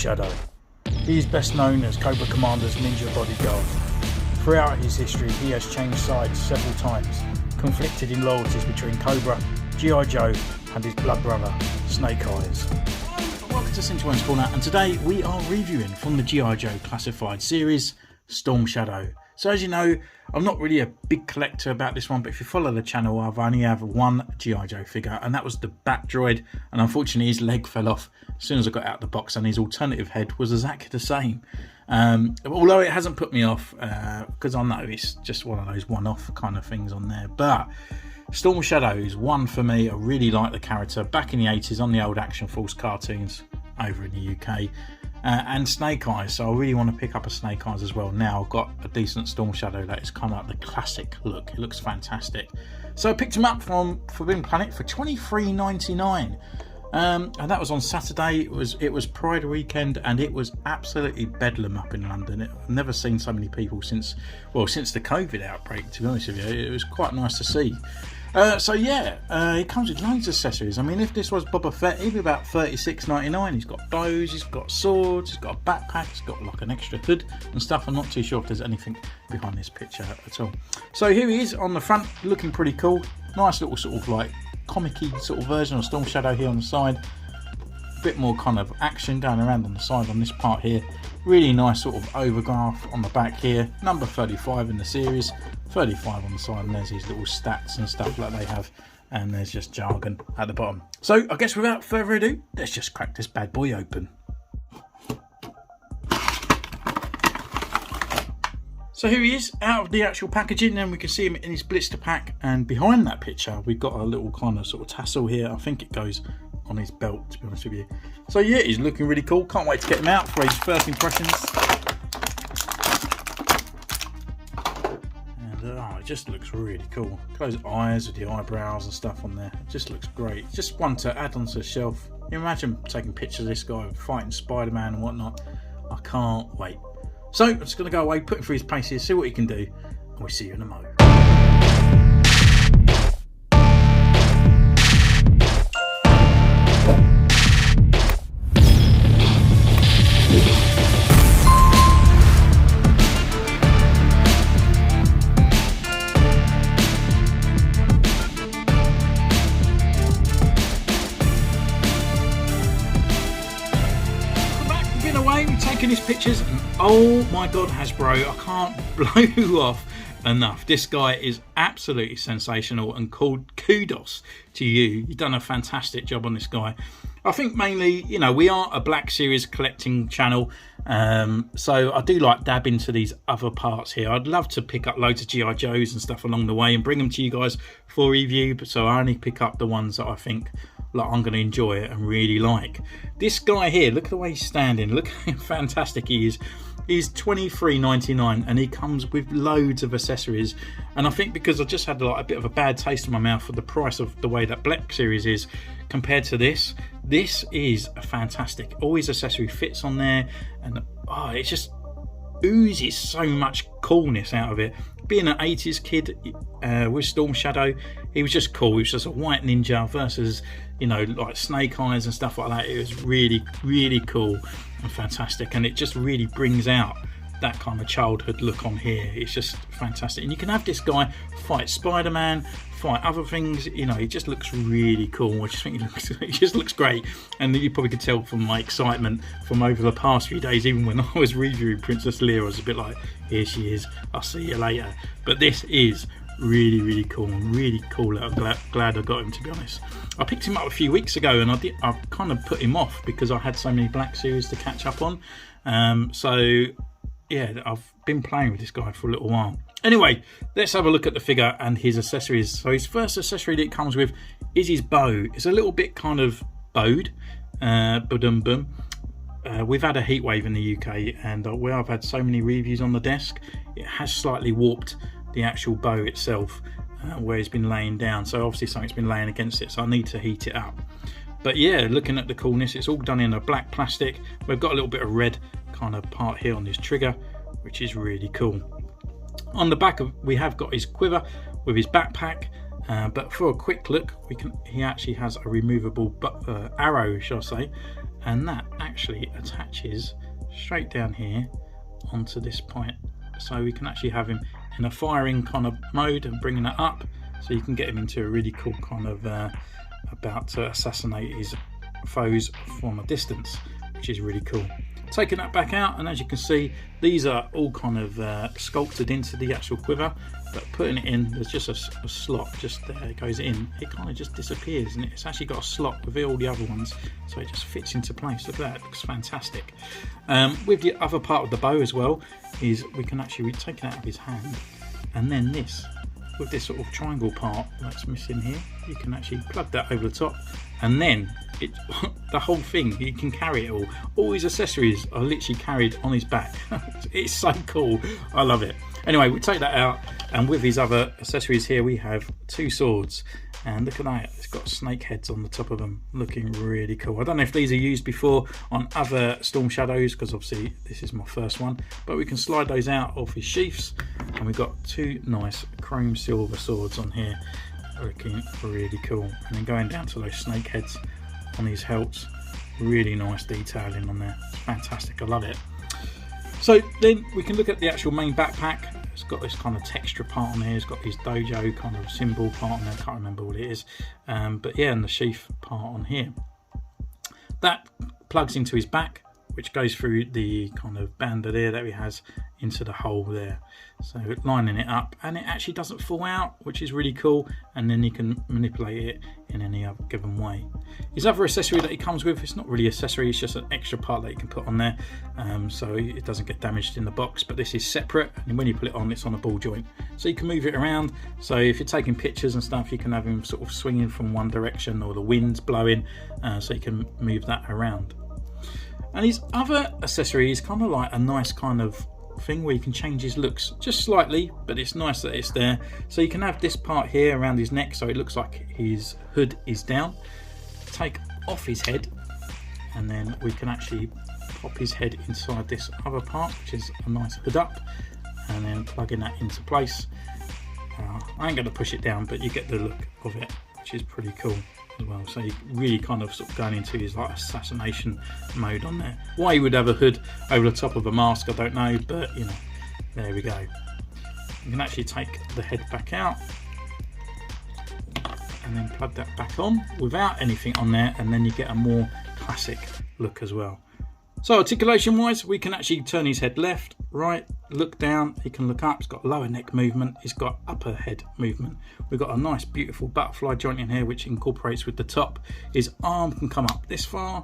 Shadow. He is best known as Cobra Commander's ninja bodyguard. Throughout his history, he has changed sides several times, conflicted in loyalties between Cobra, G.I. Joe and his blood brother, Snake Eyes. Welcome to Centurions Corner, and today we are reviewing from the G.I. Joe Classified series, Storm Shadow. So as you know, I'm not really a big collector about this one, but if you follow the channel, I've only have one G.I. Joe figure, and that was the Bat Droid, and unfortunately his leg fell off as soon as I got out of the box, and his alternative head was exactly the same. Although it hasn't put me off, because I know it's just one of those one-off kind of things on there, but Storm Shadow is one for me. I really like the character. Back in the 80s on the old Action Force cartoons over in the UK. And Snake Eyes, so I really want to pick up a Snake Eyes as well. Now I've got a decent Storm Shadow that is kind of like the classic look. It looks fantastic. So I picked him up from Forbidden Planet for $23.99. And that was on Saturday. It was Pride weekend, and it was absolutely bedlam up in London. I've never seen so many people since the COVID outbreak, to be honest with you. It was quite nice to see. So yeah, it comes with loads of accessories. I mean, if this was Boba Fett, he'd be about $36.99. He's got bows, he's got swords, he's got a backpack, he's got like an extra hood and stuff. I'm not too sure if there's anything behind this picture at all. So here he is on the front, looking pretty cool. Nice little sort of like comic-y sort of version of Storm Shadow here on the side. A bit more kind of action going around on the side on this part here. Really nice sort of overgraph on the back here. Number 35 in the series. 35 on the side, and there's these little stats and stuff like they have, and there's just jargon at the bottom. So I guess without further ado, let's just crack this bad boy open. So here he is out of the actual packaging, and we can see him in his blister pack, and behind that picture we've got a little kind of sort of tassel here. I think it goes on his belt, to be honest with you. So yeah, he's looking really cool. Can't wait to get him out for his first impressions. Oh, it just looks really cool. Close eyes with the eyebrows and stuff on there. It just looks great. Just one to add onto the shelf. Can you imagine taking pictures of this guy fighting Spider-Man and whatnot? I can't wait. So I'm just going to go away, put him through his paces, see what he can do, and we'll see you in a moment. Taking his pictures, and oh my god, Hasbro, I can't blow you off enough. This guy is absolutely sensational, and kudos to you. You've done a fantastic job on this guy. I think mainly, you know, we are a Black Series collecting channel, so I do like dab into these other parts here. I'd love to pick up loads of G.I. Joes and stuff along the way and bring them to you guys for review, but so I only pick up the ones that I think like I'm going to enjoy it and really like. This guy here, look at the way he's standing, look how fantastic he is. He's $23.99, and he comes with loads of accessories, and I think because I just had like a bit of a bad taste in my mouth for the price of the way that Black Series is compared to this is a fantastic. All his accessory fits on there, and oh, it just oozes so much coolness out of it. Being an 80s kid with Storm Shadow, he was just cool. He was just a white ninja versus, you know, like Snake Eyes and stuff like that. It was really, really cool and fantastic, and it just really brings out that kind of childhood look on here. It's just fantastic, and you can have this guy fight Spider-Man, fight other things. You know, it just looks really cool. I just think it just looks great, and you probably could tell from my excitement from over the past few days. Even when I was reviewing Princess Leia, I was a bit like, here she is, I'll see you later. But this is really, really cool, and really cool. I'm glad I got him, to be honest. I picked him up a few weeks ago, and I kind of put him off because I had so many Black Series to catch up on. So yeah, I've been playing with this guy for a little while. Anyway, let's have a look at the figure and his accessories. So his first accessory that it comes with is his bow. It's a little bit kind of bowed. We've had a heat wave in the UK, and where I've had so many reviews on the desk, it has slightly warped the actual bow itself where it's been laying down. So obviously something's been laying against it, so I need to heat it up. But yeah, looking at the coolness, it's all done in a black plastic. We've got a little bit of red kind of part here on this trigger, which is really cool. On the back we have got his quiver with his backpack, but for a quick look, he actually has a removable arrow, shall I say, and that actually attaches straight down here onto this point, so we can actually have him in a firing kind of mode and bringing it up, so you can get him into a really cool kind of about to assassinate his foes from a distance, which is really cool. Taking that back out, and as you can see, these are all kind of sculpted into the actual quiver, but putting it in, there's just a slot just there. It goes in, it kind of just disappears, and it's actually got a slot with all the other ones, so it just fits into place. Look at that, it looks fantastic. With the other part of the bow as well, is we can actually take it out of his hand, and then this, with this sort of triangle part that's missing here, you can actually plug that over the top, and then it the whole thing, you can carry it all his accessories are literally carried on his back. It's so cool, I love it. Anyway, we take that out, and with his other accessories here we have 2 swords, and look at that, it's got snake heads on the top of them, looking really cool. I don't know if these are used before on other Storm Shadows, because obviously this is my first one, but we can slide those out of his sheaths, and we've got 2 nice chrome silver swords on here, looking really cool. And then going down to those snake heads on these hilts, really nice detailing on there, it's fantastic, I love it. So then we can look at the actual main backpack. It's got this kind of texture part on here, it's got his dojo kind of symbol part on there, I can't remember what it is, but yeah, and the sheath part on here. That plugs into his back, which goes through the kind of bandolier that he has into the hole there, so lining it up, and it actually doesn't fall out, which is really cool, and then you can manipulate it in any other given way. His other accessory that he comes with, it's not really accessory, it's just an extra part that you can put on there, so it doesn't get damaged in the box, but this is separate, and when you put it on, it's on a ball joint, so you can move it around. So if you're taking pictures and stuff, you can have him sort of swinging from one direction, or the wind's blowing, so you can move that around. And his other accessory is kind of like a nice kind of thing where you can change his looks just slightly, but it's nice that it's there. So you can have this part here around his neck, so it looks like his hood is down. Take off his head, and then we can actually pop his head inside this other part, which is a nice hood up, and then plugging that into place. I ain't going to push it down, but you get the look of it, which is pretty cool as well. So you really kind of sort of going into his like assassination mode on there. Why he would have a hood over the top of a mask, I don't know, but you know, there we go. You can actually take the head back out and then plug that back on without anything on there, and then you get a more classic look as well. So articulation wise, we can actually turn his head left, right, look down, he can look up, he's got lower neck movement, he's got upper head movement. We've got a nice beautiful butterfly joint in here which incorporates with the top. His arm can come up this far.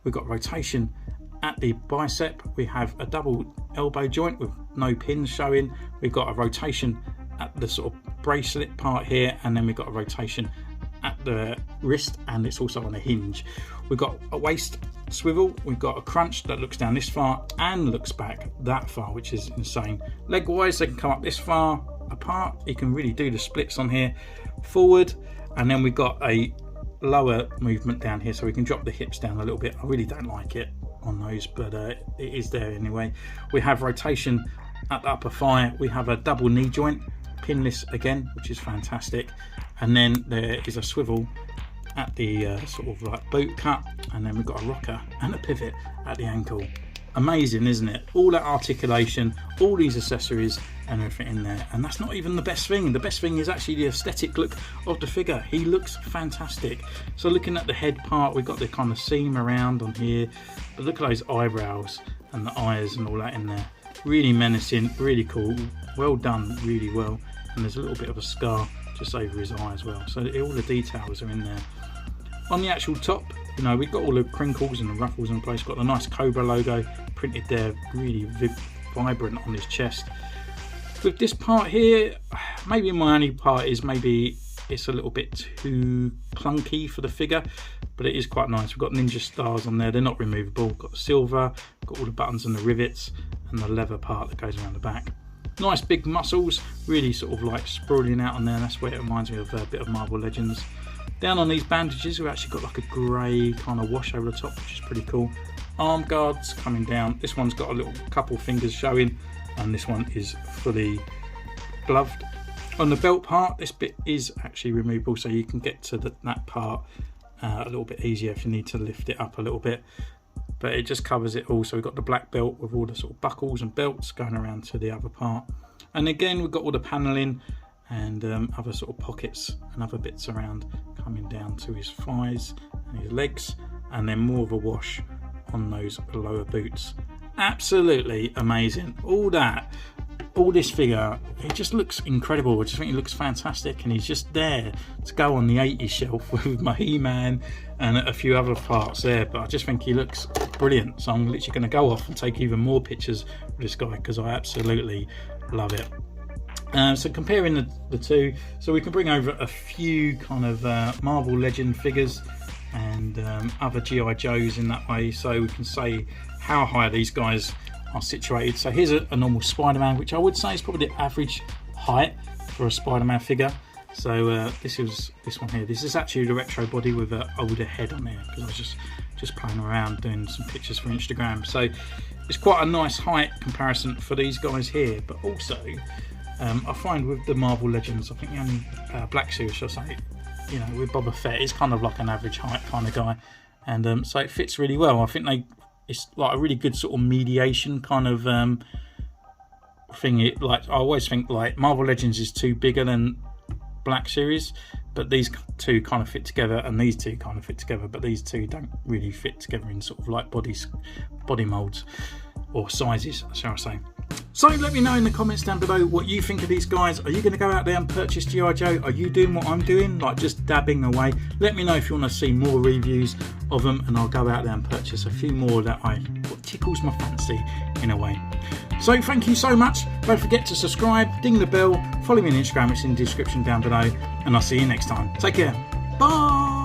We've got rotation at the bicep. We have a double elbow joint with no pins showing. We've got a rotation at the sort of bracelet part here, and then we've got a rotation at the wrist, and it's also on a hinge. We've got a waist swivel, we've got a crunch that looks down this far and looks back that far, which is insane. Leg wise, they can come up this far apart. You can really do the splits on here, forward, and then we've got a lower movement down here, so we can drop the hips down a little bit. I really don't like it on those, but it is there anyway. We have rotation at the upper thigh. We have a double knee joint, pinless again, which is fantastic, and then there is a swivel at the sort of like boot cut, and then we've got a rocker and a pivot at the ankle. Amazing, isn't it? All that articulation, all these accessories and everything in there, and that's not even the best thing. The best thing is actually the aesthetic look of the figure. He looks fantastic. So looking at the head part, we've got the kind of seam around on here, but look at those eyebrows and the eyes and all that in there. Really menacing, really cool, well done, really well. And there's a little bit of a scar just over his eye as well, so all the details are in there. On the actual top, you know, we've got all the crinkles and the ruffles in place. Got the nice Cobra logo printed there, really vibrant on his chest. With this part here, maybe my only part is maybe it's a little bit too clunky for the figure, but it is quite nice. We've got ninja stars on there, they're not removable. Got the silver, got all the buttons and the rivets, and the leather part that goes around the back. Nice big muscles, really sort of like sprawling out on there. That's where it reminds me of a bit of Marvel Legends. Down on these bandages, we've actually got like a grey kind of wash over the top, which is pretty cool. Arm guards coming down. This one's got a little couple fingers showing, and this one is fully gloved. On the belt part, this bit is actually removable, so you can get to that part a little bit easier if you need to lift it up a little bit. but it just covers it all. So we've got the black belt with all the sort of buckles and belts going around to the other part, and again we've got all the paneling and other sort of pockets and other bits around coming down to his thighs and his legs, and then more of a wash on those lower boots. Absolutely amazing. All this figure, it just looks incredible. I just think he looks fantastic, and he's just there to go on the 80s shelf with my He-Man and a few other parts there. But I just think he looks brilliant, so I'm literally going to go off and take even more pictures of this guy because I absolutely love it. So comparing the two, so we can bring over a few kind of Marvel Legend figures and other G.I. Joes in that way, so we can say how high these guys are situated. So here's a normal Spider-Man, which I would say is probably the average height for a Spider-Man figure. So this one here. This is actually the retro body with an older head on there, because I was just playing around doing some pictures for Instagram. So it's quite a nice height comparison for these guys here. But also, I find with the Marvel Legends, I think the only Black Series, I'll say, you know, with Boba Fett, is kind of like an average height kind of guy, and so it fits really well. I think it's like a really good sort of mediation kind of thing. Like I always think like Marvel Legends is too bigger than Black Series, but these two kind of fit together, and these two kind of fit together, but these two don't really fit together in sort of like body molds or sizes, shall I say. So let me know in the comments down below what you think of these guys. Are you going to go out there and purchase G.I. Joe? Are you doing what I'm doing, like just dabbing away? Let me know if you want to see more reviews of them, and I'll go out there and purchase a few more that what tickles my fancy in a way. So thank you so much. Don't forget to subscribe, ding the bell, follow me on Instagram, it's in the description down below, and I'll see you next time. Take care. Bye.